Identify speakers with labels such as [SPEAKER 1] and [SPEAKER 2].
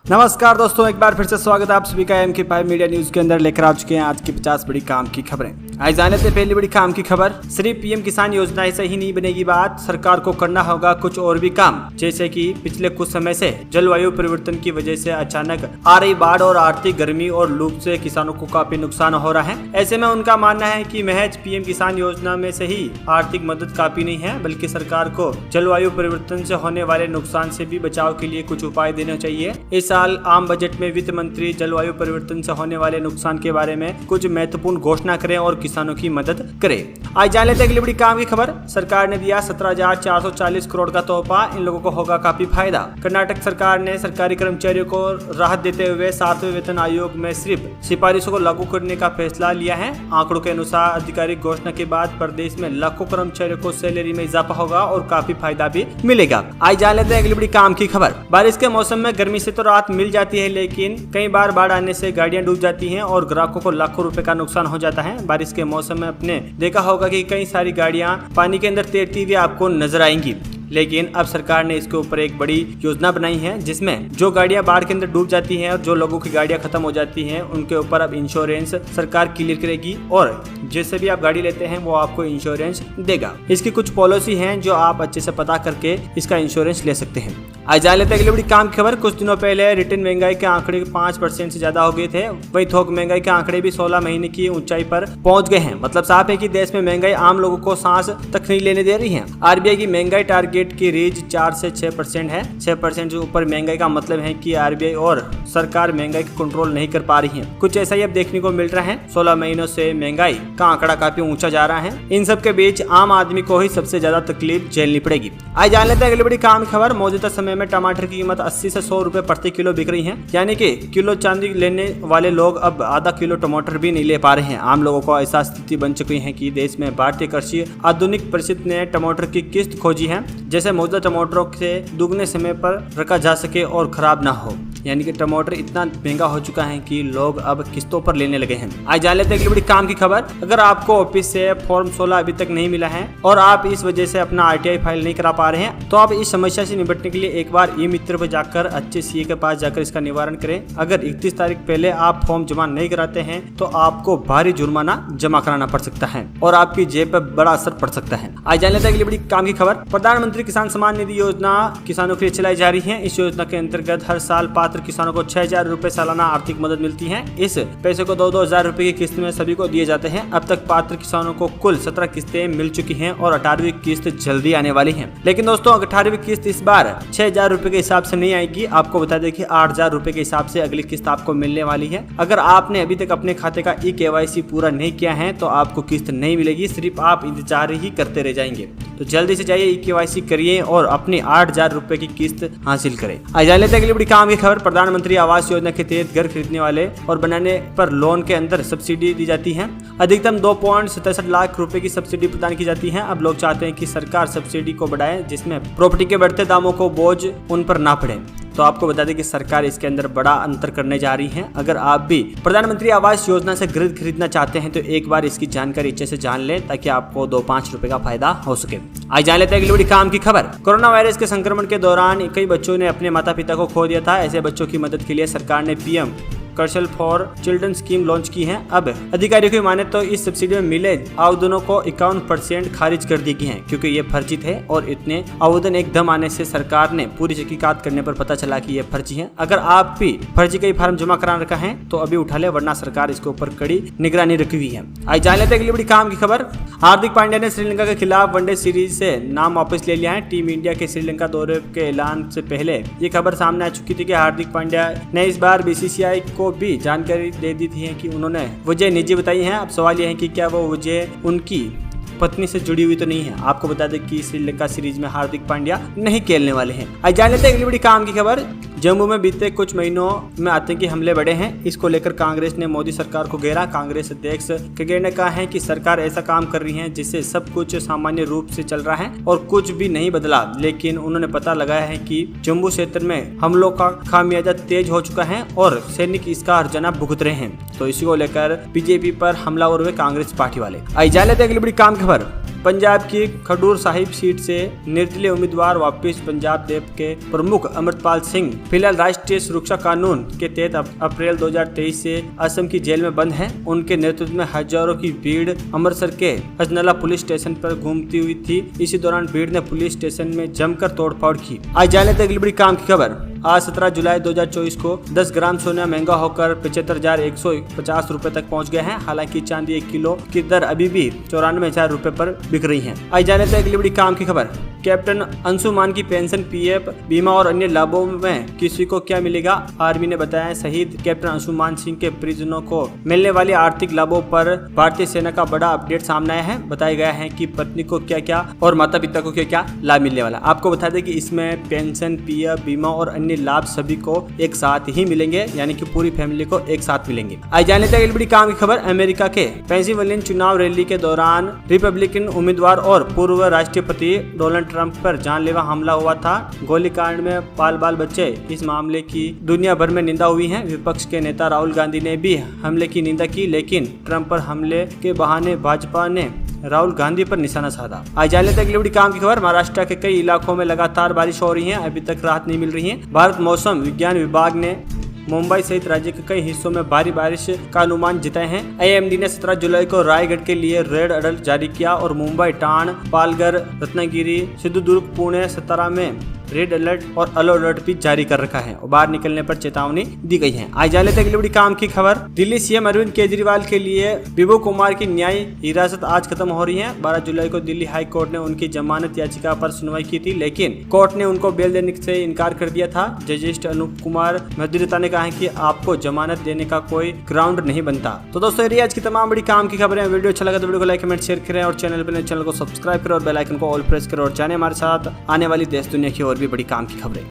[SPEAKER 1] नमस्कार दोस्तों, एक बार फिर से स्वागत है आप सभी का MK5 मीडिया न्यूज के अंदर। लेकर आ चुके हैं आज की 50 बड़ी काम की खबरें। आज जाने से पहली बड़ी काम की खबर, सिर्फ PM किसान योजना से ही नहीं बनेगी बात, सरकार को करना होगा कुछ और भी काम। जैसे कि पिछले कुछ समय से जलवायु परिवर्तन की वजह से अचानक आ रही बाढ़ और आर्थिक गर्मी और लू से किसानों को काफी नुकसान हो रहा है। ऐसे में उनका मानना है कि महज PM किसान योजना में से ही आर्थिक मदद काफी नहीं है, बल्कि सरकार को जलवायु परिवर्तन से होने वाले नुकसान से भी बचाव के लिए कुछ उपाय देने चाहिए। इस साल आम बजट में वित्त मंत्री जलवायु परिवर्तन से होने वाले नुकसान के बारे में कुछ महत्वपूर्ण घोषणा करें और किसानों की मदद करें। आज जान लेते हैं अगली बड़ी काम की खबर। सरकार ने दिया 17,440 करोड़ का तोहफा, इन लोगों को होगा काफी फायदा। कर्नाटक सरकार ने सरकारी कर्मचारियों को राहत देते हुए 7वें वेतन आयोग में सिर्फ सिफारिशों को लागू करने का फैसला लिया है। आंकड़ों के अनुसार आधिकारिक घोषणा के बाद प्रदेश में लाखों कर्मचारियों को सैलरी में इजाफा होगा और काफी फायदा भी मिलेगा। आज जान लेते हैं अगली बड़ी काम की खबर। बारिश के मौसम में गर्मी से तो राहत मिल जाती है, लेकिन कई बार बाढ़ आने से गाड़ियां डूब जाती हैं और ग्राहकों को लाखों रुपए का नुकसान हो जाता है। बारिश के मौसम में आपने देखा होगा कि कई सारी गाड़ियां पानी के अंदर तैरती हुई आपको नजर आएंगी, लेकिन अब सरकार ने इसके ऊपर एक बड़ी योजना बनाई है, जिसमें जो गाड़ियां बाढ़ के अंदर डूब जाती हैं और जो लोगों की गाड़ियां खत्म हो जाती हैं उनके ऊपर अब इंश्योरेंस सरकार क्लियर करेगी और जैसे भी आप गाड़ी लेते हैं वो आपको इंश्योरेंस देगा। इसकी कुछ पॉलिसी हैं जो आप अच्छे से पता करके इसका इंश्योरेंस ले सकते हैं। आज जान लेते हैं अगली बड़ी काम की खबर। कुछ दिनों पहले रिटेल महंगाई के आंकड़े 5% से ज्यादा हो गए थे, वही थोक महंगाई के आंकड़े भी 16 महीने की ऊंचाई पर पहुंच गए हैं। मतलब साफ है कि देश में महंगाई आम लोगों को सांस तक नहीं लेने दे रही है। RBI की महंगाई टारगेट की रेंज 4 से 6% है। 6% से ऊपर महंगाई का मतलब है कि RBI और सरकार महंगाई को कंट्रोल नहीं कर पा रही है। कुछ ऐसा ही अब देखने को मिल रहा है। 16 महीनों से महंगाई का आंकड़ा काफी ऊंचा जा रहा है। इन सब के बीच आम आदमी को ही सबसे ज्यादा तकलीफ झेलनी पड़ेगी। आज जान लेते हैं अगली बड़ी काम खबर। मौजूदा समय में टमाटर की कीमत 80 से 100 रुपए प्रति किलो बिक रही है, यानी कि किलो चांदी लेने वाले लोग अब आधा किलो टमाटर भी नहीं ले पा रहे हैं। आम लोगों को ऐसा स्थिति बन चुकी है कि देश में भारतीय कृषि आधुनिक परिषद ने टमाटर की किस्त खोजी है, जैसे मौजूदा टमाटरों से दुगने समय पर रखा जा सके और खराब ना हो। यानी कि टमाटर इतना महंगा हो चुका है कि लोग अब किस्तों पर लेने लगे हैं। आज जान लेते हैं अगली बड़ी काम की खबर। अगर आपको ऑफिस से फॉर्म 16 अभी तक नहीं मिला है और आप इस वजह से अपना RTI फाइल नहीं करा पा रहे हैं, तो आप इस समस्या से निपटने के लिए एक बार ई-मित्र पर जाकर अच्छे CA के पास जाकर इसका निवारण करें। अगर 31 तारीख पहले आप फॉर्म जमा नहीं कराते हैं तो आपको भारी जुर्माना जमा कराना पड़ सकता है और आपकी जेब पर बड़ा असर पड़ सकता है। आज जान लेते हैं अगली बड़ी काम की खबर। प्रधानमंत्री किसान सम्मान निधि योजना किसानों के लिए चलाई जा रही है। इस योजना के अंतर्गत हर साल पात्र किसानों को 6,000 रुपए सालाना आर्थिक मदद मिलती है। इस पैसे को 2-2 हजार रुपए की किस्त में सभी को दिए जाते हैं। अब तक पात्र किसानों को कुल 17 किस्तें मिल चुकी हैं और 18वीं किस्त जल्दी आने वाली है। लेकिन दोस्तों 18वीं किस्त इस बार 6,000 रुपए के हिसाब से नहीं आएगी। आपको बता दें कि 8,000 रुपए के हिसाब से अगली किस्त आपको मिलने वाली है। अगर आपने अभी तक अपने खाते का eKYC पूरा नहीं किया है तो आपको किस्त नहीं मिलेगी, सिर्फ आप इंतजार ही करते रह जाएंगे। तो जल्दी से जाइए eKYC करिए और अपनी 8,000 रुपए की किस्त हासिल करें। आज जान लेते हैं अगली बड़ी काम की खबर। प्रधानमंत्री आवास योजना के तहत घर खरीदने वाले और बनाने पर लोन के अंदर सब्सिडी दी जाती है। अधिकतम 2.67 लाख रुपए की सब्सिडी प्रदान की जाती है। अब लोग चाहते हैं कि सरकार सब्सिडी को बढ़ाए, जिसमें प्रॉपर्टी के बढ़ते दामों को बोझ उन पर ना पड़े। तो आपको बता दें कि सरकार इसके अंदर बड़ा अंतर करने जा रही है। अगर आप भी प्रधानमंत्री आवास योजना से घर खरीदना चाहते हैं तो एक बार इसकी जानकारी अच्छे से जान लें, ताकि आपको 2-5 रुपए का फायदा हो सके। आज जान लेते हैं अगली बड़ी काम की खबर। कोरोना वायरस के संक्रमण के दौरान कई बच्चों ने अपने माता पिता को खो दिया था। ऐसे बच्चों की मदद के लिए सरकार ने PM Kaushal for children scheme launch की है। अब अधिकारियों की माने तो इस सब्सिडी में मिले आवेदनों को 51% खारिज कर दी गई है, क्योंकि ये फर्जी थे और इतने आवेदन एकदम आने से सरकार ने पूरी तहकीकात करने पर पता चला कि ये फर्जी है। अगर आप भी फर्जी का फॉर्म जमा करा रखा है तो अभी उठा ले, वरना सरकार इसके ऊपर कड़ी निगरानी रखी हुई है। आज जान लेते हैं अगली बड़ी काम की खबर। हार्दिक पांड्या ने श्रीलंका के खिलाफ वनडे सीरीज से नाम वापस ले लिया है। टीम इंडिया के श्रीलंका दौरे के ऐलान से पहले ये खबर सामने आ चुकी थी कि हार्दिक पांड्या ने इस बार BCCI को भी जानकारी दे दी थी कि उन्होंने वजह निजी बताई है। अब सवाल यह है कि क्या वो वजह उनकी पत्नी से जुड़ी हुई तो नहीं है। आपको बता दें कि श्रीलंका सीरीज में हार्दिक पांड्या नहीं खेलने वाले हैं। आज जान लेते हैं अगली बड़ी काम की खबर। जम्मू में बीते कुछ महीनों में आतंकी हमले बढ़े हैं। इसको लेकर कांग्रेस ने मोदी सरकार को घेरा। कांग्रेस अध्यक्ष खड़गे ने कहा है कि सरकार ऐसा काम कर रही है जिससे सब कुछ सामान्य रूप से चल रहा है और कुछ भी नहीं बदला। लेकिन उन्होंने पता लगाया है कि जम्मू क्षेत्र में हमलों का खामियाजा तेज हो चुका है और सैनिक इसका हर्जाना भुगत रहे हैं। तो इसी को लेकर बीजेपी पर हमला हो रहे कांग्रेस पार्टी वाले। आई जान लेते हैं अगली बड़ी काम खबर। पंजाब की खडूर साहिब सीट से निर्दलीय उम्मीदवार वापिस पंजाब देव के प्रमुख अमृतपाल सिंह फिलहाल राष्ट्रीय सुरक्षा कानून के तहत अप्रैल 2023 से असम की जेल में बंद हैं। उनके नेतृत्व में हजारों की भीड़ अमृतसर के हजनला पुलिस स्टेशन पर घूमती हुई थी। इसी दौरान भीड़ ने पुलिस स्टेशन में जमकर तोड़फोड़ की। आज जाने तक अगली बड़ी काम की खबर। आज 17 जुलाई 2024 को 10 ग्राम सोना महंगा होकर 75,150 रुपए तक पहुंच गए हैं। हालांकि चांदी 1 किलो की दर अभी भी 94,000 रुपए पर बिक रही है। आज जाने तक अगली बड़ी काम की खबर। कैप्टन अंशुमान की पेंशन, पीएफ, बीमा और अन्य लाभों में किसी को क्या मिलेगा? आर्मी ने बताया शहीद कैप्टन अंशुमान सिंह के परिजनों को मिलने वाले आर्थिक लाभों पर भारतीय सेना का बड़ा अपडेट सामने आया है। बताया गया है कि पत्नी को क्या क्या और माता पिता को क्या क्या लाभ मिलने वाला। आपको बता दें कि इसमें पेंशन, पीएफ, बीमा और अन्य लाभ सभी को एक साथ ही मिलेंगे, यानी कि पूरी फैमिली को एक साथ मिलेंगे। आज जाने तक बड़ी काम की खबर। अमेरिका के पेंसिल्वेनिया चुनाव रैली के दौरान रिपब्लिकन उम्मीदवार और पूर्व राष्ट्रपति डोनाल्ड ट्रंप पर जानलेवा हमला हुआ था। गोलीकांड में बाल बच्चे, इस मामले की दुनिया भर में निंदा हुई है। विपक्ष के नेता राहुल गांधी ने भी हमले की निंदा की, लेकिन ट्रंप पर हमले के बहाने भाजपा ने राहुल गांधी पर निशाना साधा। आज जाने तक बड़ी काम की खबर। महाराष्ट्र के कई इलाकों में लगातार बारिश हो रही है, अभी तक राहत नहीं मिल रही है। भारत मौसम विज्ञान विभाग ने मुंबई सहित राज्य के कई हिस्सों में भारी बारिश का अनुमान जताए हैं। आईएमडी ने 17 जुलाई को रायगढ़ के लिए रेड अलर्ट जारी किया और मुंबई, टाण, पालघर, रत्नागिरी, सिंधुदुर्ग, पुणे, सतारा में रेड अलर्ट और येलो अलर्ट भी जारी कर रखा है और बाहर निकलने पर चेतावनी दी गई है। आज जाने तक बड़ी काम की खबर। दिल्ली सीएम अरविंद केजरीवाल के लिए विभू कुमार की न्याय हिरासत आज खत्म हो रही है। 12 जुलाई को दिल्ली हाई कोर्ट ने उनकी जमानत याचिका पर सुनवाई की थी, लेकिन कोर्ट ने उनको बेल देने से इनकार कर दिया था। जस्टिस अनूप कुमार मेहता ने कहा है कि आपको जमानत देने का कोई ग्राउंड नहीं बनता। तो दोस्तों, ये आज की तमाम बड़ी काम की खबरें। वीडियो अच्छा लगा तो वीडियो को लाइक, कमेंट, शेयर करें और चैनल को सब्सक्राइब करें और बेल आइकन को ऑल प्रेस करें और जाने हमारे साथ आने वाली देश दुनिया की और भी बड़ी काम की खबरें।